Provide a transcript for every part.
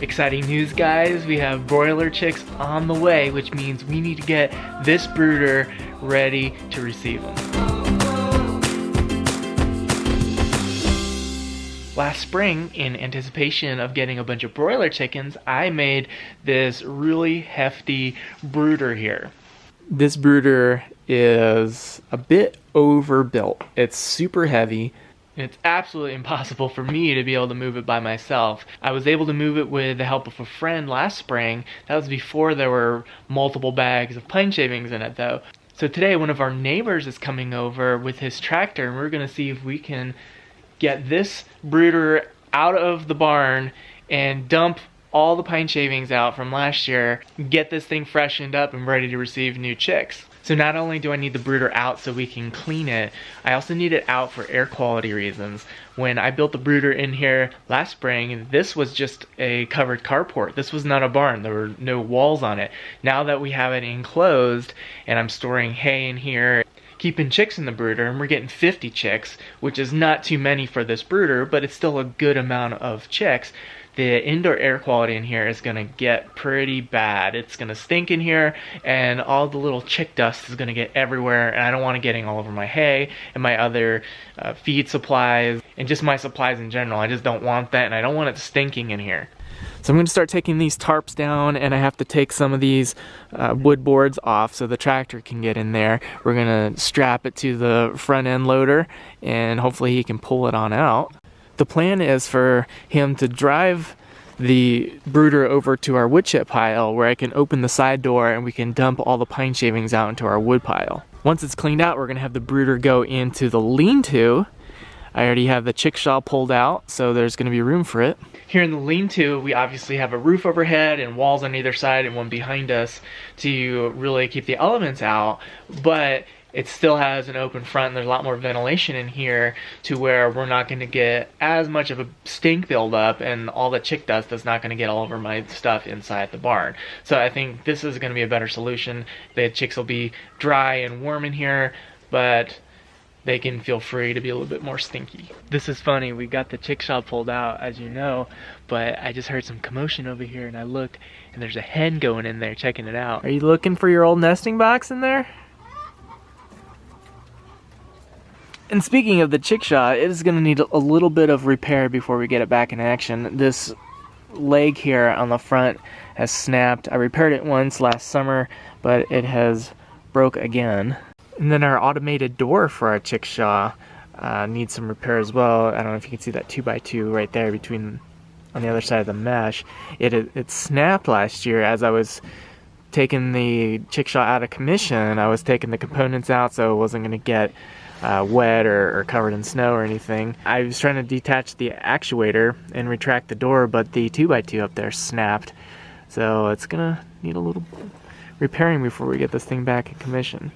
Exciting news, guys. We have broiler chicks on the way, which means we need to get this brooder ready to receive them. Last spring, in anticipation of getting a bunch of broiler chickens, I made this really hefty brooder here. This brooder is a bit overbuilt. It's super heavy. It's absolutely impossible for me to be able to move it by myself. I was able to move it with the help of a friend last spring. That was before there were multiple bags of pine shavings in it though. So today one of our neighbors is coming over with his tractor, and we're gonna see if we can get this brooder out of the barn and dump all the pine shavings out from last year, get this thing freshened up and ready to receive new chicks. So not only do I need the brooder out so we can clean it, I also need it out for air quality reasons. When I built the brooder in here last spring, this was just a covered carport. This was not a barn. There were no walls on it. Now that we have it enclosed and I'm storing hay in here, keeping chicks in the brooder, and we're getting 50 chicks, which is not too many for this brooder, but it's still a good amount of chicks. The indoor air quality in here is gonna get pretty bad. It's gonna stink in here, and all the little chick dust is gonna get everywhere, and I don't want it getting all over my hay and my other feed supplies, and just my supplies in general. I just don't want that, and I don't want it stinking in here. So I'm going to start taking these tarps down, and I have to take some of these wood boards off so the tractor can get in there. We're going to strap it to the front end loader, and hopefully he can pull it on out. The plan is for him to drive the brooder over to our wood chip pile where I can open the side door and we can dump all the pine shavings out into our wood pile. Once it's cleaned out, we're going to have the brooder go into the lean-to. I already have the chickshaw pulled out, so there's going to be room for it. Here in the lean-to, we obviously have a roof overhead and walls on either side and one behind us to really keep the elements out, but it still has an open front and there's a lot more ventilation in here to where we're not going to get as much of a stink buildup, and all the chick dust is not going to get all over my stuff inside the barn. So I think this is going to be a better solution. The chicks will be dry and warm in here, but they can feel free to be a little bit more stinky. This is funny, we got the chickshaw pulled out, as you know, but I just heard some commotion over here and I looked and there's a hen going in there checking it out. Are you looking for your old nesting box in there? And speaking of the chickshaw, it is going to need a little bit of repair before we get it back in action. This leg here on the front has snapped. I repaired it once last summer, but it has broke again. And then our automated door for our chickshaw needs some repair as well. I don't know if you can see that 2x2 right there between on the other side of the mesh. It snapped last year as I was taking the chickshaw out of commission. I was taking the components out so it wasn't going to get wet or covered in snow or anything. I was trying to detach the actuator and retract the door, but the 2x2 up there snapped. So it's going to need a little repairing before we get this thing back in commission.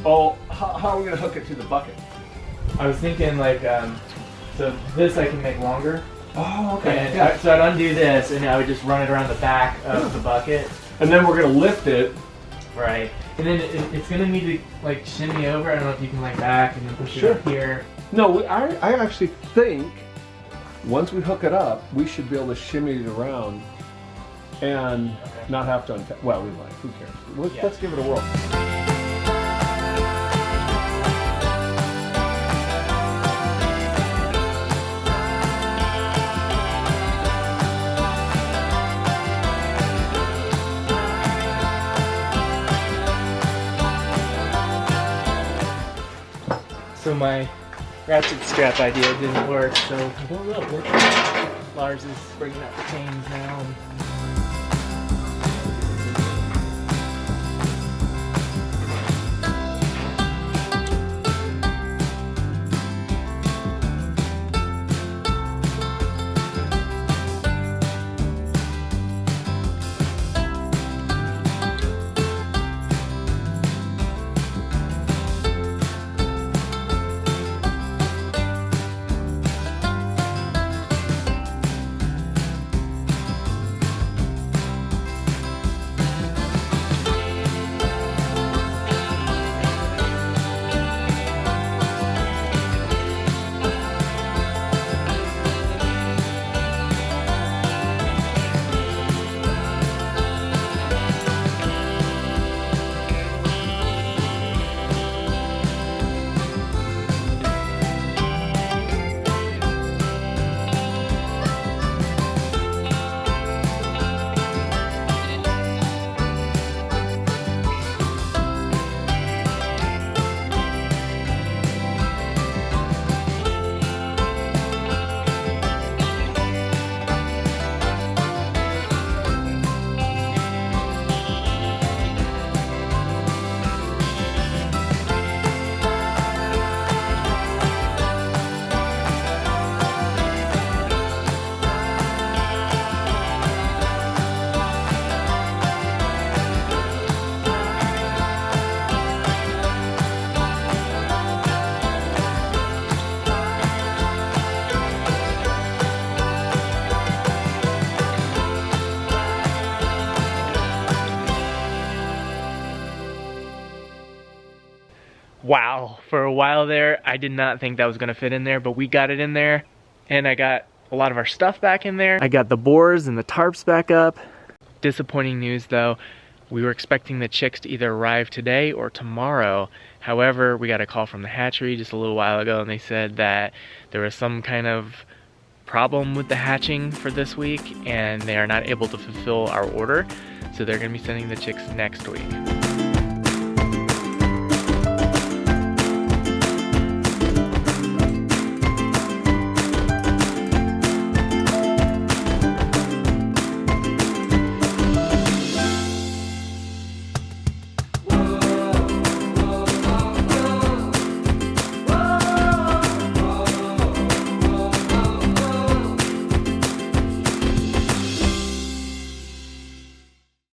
Oh, how are we going to hook it to the bucket? I was thinking like, so this I can make longer. Oh, okay. And Yeah. so I'd undo this and I would just run it around the back of the bucket. And then we're going to lift it. Right. And then it's going to need to like shimmy over. I don't know if you can like back and then push it up here. No, I actually think once we hook it up, we should be able to shimmy it around and not have to untie. Well, we might. Who cares? Let's give it a whirl. So my ratchet strap idea didn't work, so Lars is bringing out the chains now. Wow, for a while there, I did not think that was gonna fit in there, but we got it in there, and I got a lot of our stuff back in there. I got the boards and the tarps back up. Disappointing news though, we were expecting the chicks to either arrive today or tomorrow. However, we got a call from the hatchery just a little while ago, and they said that there was some kind of problem with the hatching for this week, and they are not able to fulfill our order, so they're gonna be sending the chicks next week.